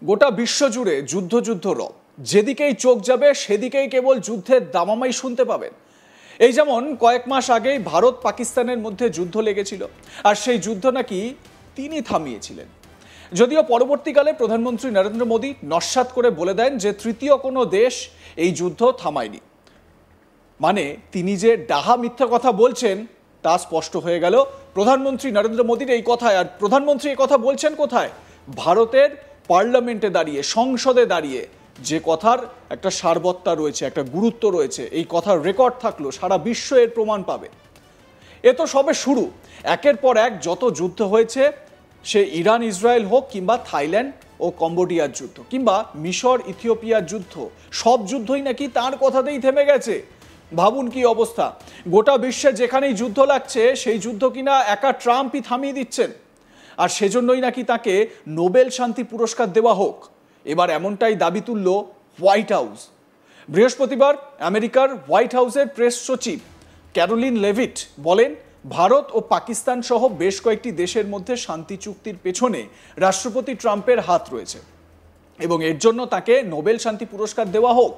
গোটা বিশ্বজুড়ে যুদ্ধ রব, যেদিকেই চোখ যাবে সেদিকেই কেবল যুদ্ধের দামামাই শুনতে পাবেন। এই যেমন কয়েক মাস আগেই ভারত পাকিস্তানের মধ্যে যুদ্ধ লেগেছিল, আর সেই যুদ্ধ নাকি তিনি থামিয়েছিলেন। যদিও পরবর্তীকালে প্রধানমন্ত্রী নরেন্দ্র মোদী নস্যাৎ করে বলে দেন যে তৃতীয় কোনো দেশ এই যুদ্ধ থামায়নি। মানে তিনি যে ডাহা মিথ্যা কথা বলছেন তা স্পষ্ট হয়ে গেল প্রধানমন্ত্রী নরেন্দ্র মোদীর এই কথায়। আর প্রধানমন্ত্রী এই কথা বলছেন কোথায়? ভারতের পার্লামেন্টে দাঁড়িয়ে, সংসদে দাঁড়িয়ে, যে কথার একটা সারবত্তা রয়েছে, একটা গুরুত্ব রয়েছে। এই কথার রেকর্ড থাকলো সারা বিশ্ব এর প্রমাণ পাবে। এ তো সবে শুরু। একের পর এক যত যুদ্ধ হয়েছে, সে ইরান ইসরায়েল হোক, কিংবা থাইল্যান্ড ও কম্বোডিয়ার যুদ্ধ, কিংবা মিশর ইথিওপিয়ার যুদ্ধ, সব যুদ্ধই নাকি তার কথাতেই থেমে গেছে। ভাবুন কি অবস্থা। গোটা বিশ্বে যেখানেই যুদ্ধ লাগছে সেই যুদ্ধ কিনা একা ট্রাম্পই থামিয়ে দিচ্ছেন। আর সেজন্যই নাকি তাকে নোবেল শান্তি পুরস্কার দেওয়া হোক, এবার এমনটাই দাবি তুলল হোয়াইট হাউস। বৃহস্পতিবার আমেরিকার হোয়াইট হাউসের প্রেস সচিব ক্যারোলিন লেভিট বলেন, ভারত ও পাকিস্তান সহ বেশ কয়েকটি দেশের মধ্যে শান্তি চুক্তির পেছনে রাষ্ট্রপতি ট্রাম্পের হাত রয়েছে এবং এর জন্য তাকে নোবেল শান্তি পুরস্কার দেওয়া হোক।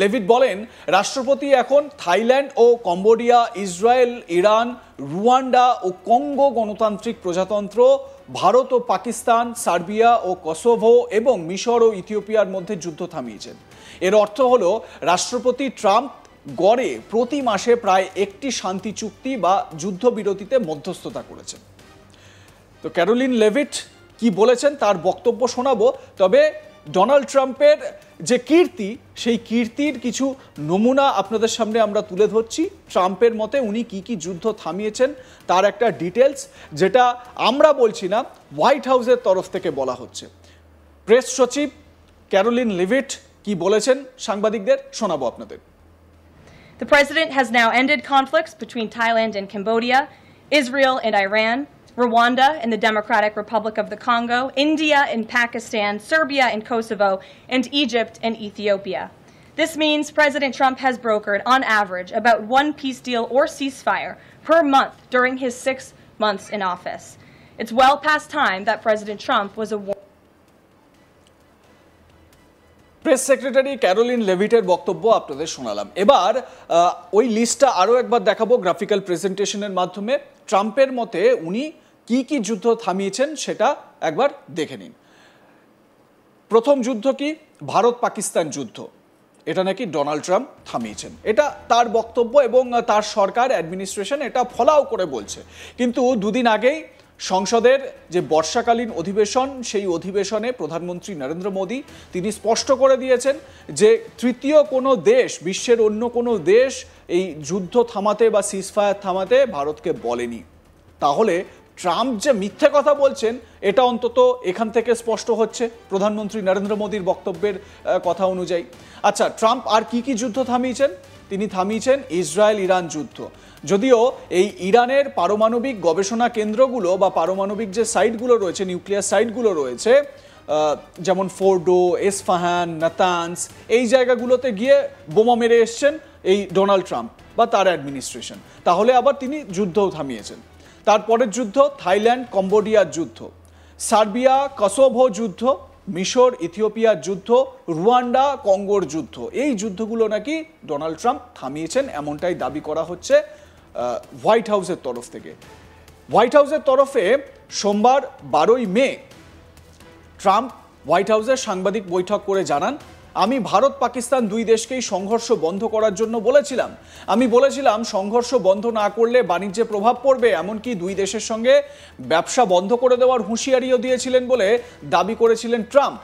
লেভিট বলেন, রাষ্ট্রপতি এখন থাইল্যান্ড ও কম্বোডিয়া, ইসরায়েল, ইরান, রুয়ান্ডা ও কঙ্গো গণতান্ত্রিক প্রজাতন্ত্র, ভারত ও পাকিস্তান, সার্বিয়া ও কসোভো এবং মিশর ও ইথিওপিয়ার মধ্যে যুদ্ধ থামিয়েছেন। এর অর্থ হলো রাষ্ট্রপতি ট্রাম্প গড়ে প্রতি মাসে প্রায় একটি শান্তি চুক্তি বা যুদ্ধবিরতিতে মধ্যস্থতা করেছেন। তো ক্যারোলিন লেভিট কি বলেছেন তার বক্তব্য শোনাবো, তবে ডোনাল্ড ট্রাম্পের যে কীর্তি, সেই কীর্তির কিছু নমুনা আপনাদের সামনে আমরা তুলে ধরছি। ট্রাম্পের মতে উনি কি যুদ্ধ থামিয়েছেন তার একটা ডিটেলস, যেটা আমরা বলছি না, হোয়াইট হাউসের তরফ থেকে বলা হচ্ছে। প্রেস সচিব ক্যারোলিন লেভিট কি বলেছেন সাংবাদিকদের শোনাবো আপনাদের। The president has now ended conflicts between Thailand and Cambodia, Israel and Iran, Rwanda and the Democratic Republic of the Congo, India and Pakistan, Serbia and Kosovo, and Egypt and Ethiopia. This means President Trump has brokered, on average, about one peace deal or ceasefire per month during his 6 months in office. It's well past time that President Trump was a press secretary Caroline লেভিটের বক্তব্য আপনাদের শোনালাম। এবার ওই লিস্টটা আরও একবার দেখাবো গ্রাফিক্যাল প্রেজেন্টেশনের মাধ্যমে। ট্রাম্পের মতে উনি কি যুদ্ধ থামিয়েছেন সেটা একবার দেখে নিন। প্রথম যুদ্ধ কি? ভারত পাকিস্তান যুদ্ধ। এটা নাকি ডোনাল্ড ট্রাম্প থামিয়েছেন, এটা তার বক্তব্য এবং তার সরকার অ্যাডমিনিস্ট্রেশন এটা ফলাও করে বলছে। কিন্তু দুদিন আগেই সংসদের যে বর্ষাকালীন অধিবেশন, সেই অধিবেশনে প্রধানমন্ত্রী নরেন্দ্র মোদী তিনি স্পষ্ট করে দিয়েছেন যে তৃতীয় কোনো দেশ, বিশ্বের অন্য কোনো দেশ এই যুদ্ধ থামাতে বা সিজফায়ার থামাতে ভারতকে বলেনি। তাহলে ট্রাম্প যে মিথ্যে কথা বলছেন এটা অন্তত এখান থেকে স্পষ্ট হচ্ছে প্রধানমন্ত্রী নরেন্দ্র মোদীর বক্তব্যের কথা অনুযায়ী। আচ্ছা, ট্রাম্প আর কি যুদ্ধ থামিয়েছেন? তিনি থামিয়েছেন ইসরায়েল ইরান যুদ্ধ। যদিও এই ইরানের পারমাণবিক গবেষণা কেন্দ্রগুলো বা পারমাণবিক যে সাইটগুলো রয়েছে, নিউক্লিয়ার সাইটগুলো রয়েছে, যেমন ফোর্ডো, এসফাহান, নাতানস, এই জায়গাগুলোতে গিয়ে বোমা মেরে এসছেন এই ডোনাল্ড ট্রাম্প বা তার অ্যাডমিনিস্ট্রেশন। তাহলে আবার তিনি যুদ্ধও থামিয়েছেন। তারপরের যুদ্ধ থাইল্যান্ড কম্বোডিয়ার যুদ্ধ, সার্বিয়া কসোভো যুদ্ধ, মিশর ইথিওপিয়ার যুদ্ধ, রুয়ান্ডা কঙ্গোর যুদ্ধ। এই যুদ্ধগুলো নাকি ডোনাল্ড ট্রাম্প থামিয়েছেন, এমনটাই দাবি করা হচ্ছে হোয়াইট হাউসের তরফ থেকে। হোয়াইট হাউসের তরফে সোমবার 12ই মে ট্রাম্প হোয়াইট হাউসের সাংবাদিক বৈঠক করে জানান, আমি ভারত পাকিস্তান দুই দেশকেই সংঘর্ষ বন্ধ করার জন্য বলেছিলাম। আমি বলেছিলাম সংঘর্ষ বন্ধ না করলে বাণিজ্যে প্রভাব পড়বে, এমনকি দুই দেশের সঙ্গে ব্যবসা বন্ধ করে দেওয়ার হুঁশিয়ারিও দিয়েছিলেন বলে দাবি করেছিলেন ট্রাম্প।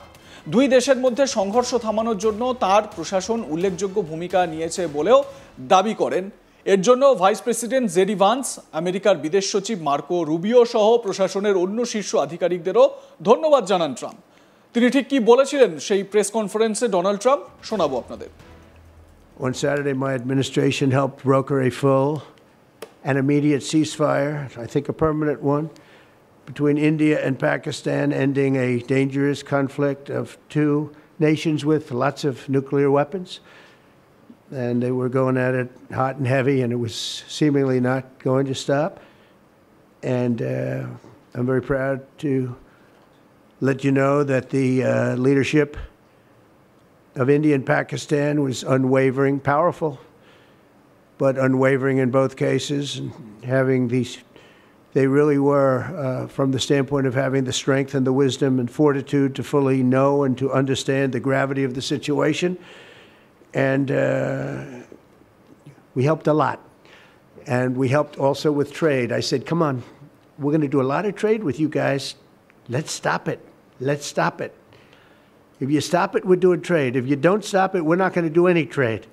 দুই দেশের মধ্যে সংঘর্ষ থামানোর জন্য তার প্রশাসন উল্লেখযোগ্য ভূমিকা নিয়েছে বলেও দাবি করেন। এর জন্য ভাইস প্রেসিডেন্ট জেডি ভান্স, আমেরিকার বিদেশ সচিব মার্কো রুবিও সহ প্রশাসনের অন্য শীর্ষ আধিকারিকদেরও ধন্যবাদ জানান ট্রাম্প। তিনি ঠিক কি বলেছিলেন সেই প্রেস কনফারেন্সে ডোনাল্ড ট্রাম্প শোনাবো আপনাদের। On Saturday, my administration helped broker a full and immediate ceasefire, I think a permanent one, between India and Pakistan, ending a dangerous conflict of two nations with lots of nuclear weapons. And they were going at it hot and heavy, and it was seemingly not going to stop. And I'm very proud to let you know that the leadership of India and Pakistan was unwavering, powerful, but unwavering in both cases, and having these, they really were, from the standpoint of having the strength and the wisdom and fortitude to fully know and to understand the gravity of the situation. And we helped a lot. And we helped also with trade. I said, come on, we're going to do a lot of trade with you guys. Let's stop it. Let's stop it. If you stop it, we're doing trade. If you don't stop it, we're not going to do any trade.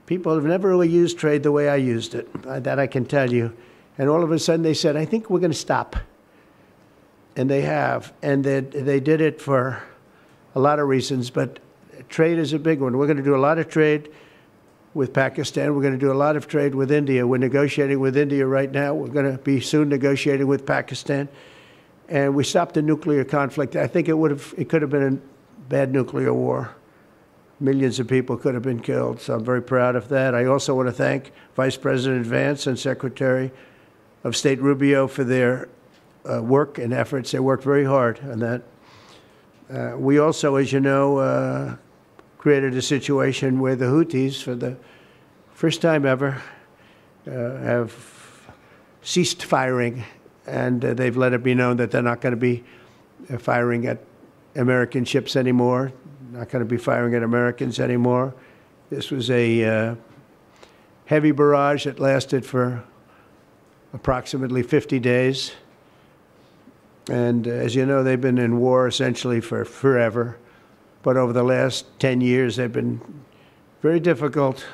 People have never really used trade the way I used it. That I can tell you. And all of a sudden they said, I think we're going to stop. And they have. And they did it for a lot of reasons, but trade is a big one. We're going to do a lot of trade with Pakistan. We're going to do a lot of trade with India. We're negotiating with India right now. We're going to be soon negotiating with Pakistan. And we stopped the nuclear conflict. I think it could have been a bad nuclear war. Millions of people could have been killed, so I'm very proud of that. I also want to thank Vice President Vance and Secretary of State Rubio for their work and efforts. They worked very hard on that. We also, as you know, created a situation where the Houthis, for the first time ever, have ceased firing, and they've let it be known that they're not going to be firing at American ships anymore, not going to be firing at Americans anymore. This was a heavy barrage that lasted for approximately 50 days. And as you know, they've been in war essentially for forever. But over the last 10 years, they've been very difficult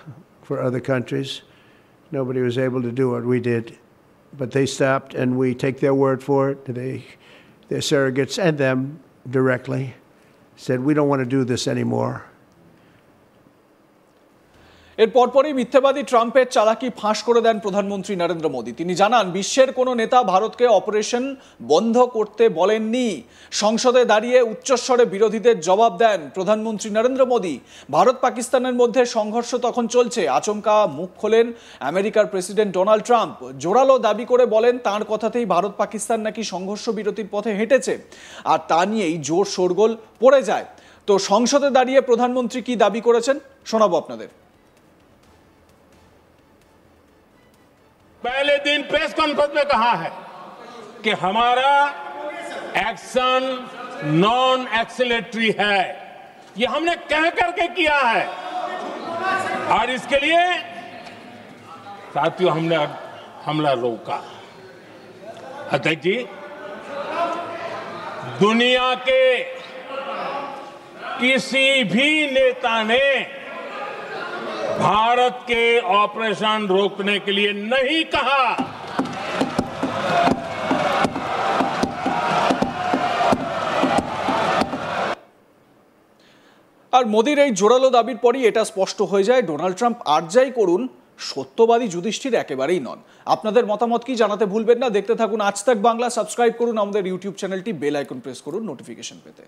for other countries. Nobody was able to do what we did. But they stopped, and we take their word for it. Their surrogates and them directly said, we don't want to do this anymore. এর পরপরই মিথ্যাবাদী ট্রাম্পের চালাকি ফাঁস করে দেন প্রধানমন্ত্রী নরেন্দ্র মোদী। তিনি জানান, বিশ্বের কোনো নেতা ভারতকে অপারেশন বন্ধ করতে বলেননি। সংসদে দাঁড়িয়ে উচ্চস্বরে বিরোধীদের জবাব দেন প্রধানমন্ত্রী নরেন্দ্র মোদী। ভারত পাকিস্তানের মধ্যে সংঘর্ষ তখন চলছে। আচমকা মুখ খোলেন আমেরিকার প্রেসিডেন্ট ডোনাল্ড ট্রাম্প। জোরালো দাবি করে বলেন, তাঁর কথাতেই ভারত পাকিস্তান নাকি সংঘর্ষ বিরতির পথে হেঁটেছে। আর তা নিয়েই জোর শোরগোল পড়ে যায়। তো সংসদে দাঁড়িয়ে প্রধানমন্ত্রী কি দাবি করেছেন শোনাবো আপনাদের। पहले दिन प्रेस कॉन्फ्रेंस में कहा है कि हमारा एक्शन नॉन एक्सीलरेटरी है। ये हमने कह करके किया है और इसके लिए साथियों हमने हमला रोका। अध्यक्ष जी, दुनिया के किसी भी नेता ने भारत के ऑपरेशन रोकने के लिए नहीं कहा। আর মোদির এই জোরালো দাবির পরই এটা স্পষ্ট হয়ে যায়, ডোনাল্ড ট্রাম্প আর যাই করুন, সত্যবাদী যুধিষ্ঠির একেবারেই নন। আপনাদের মতামত কি জানাতে ভুলবেন না। দেখতে থাকুন আজ তাক বাংলা। সাবস্ক্রাইব করুন আমাদের ইউটিউব চ্যানেলটি, বেল আইকন প্রেস করুন নোটিফিকেশন পেতে।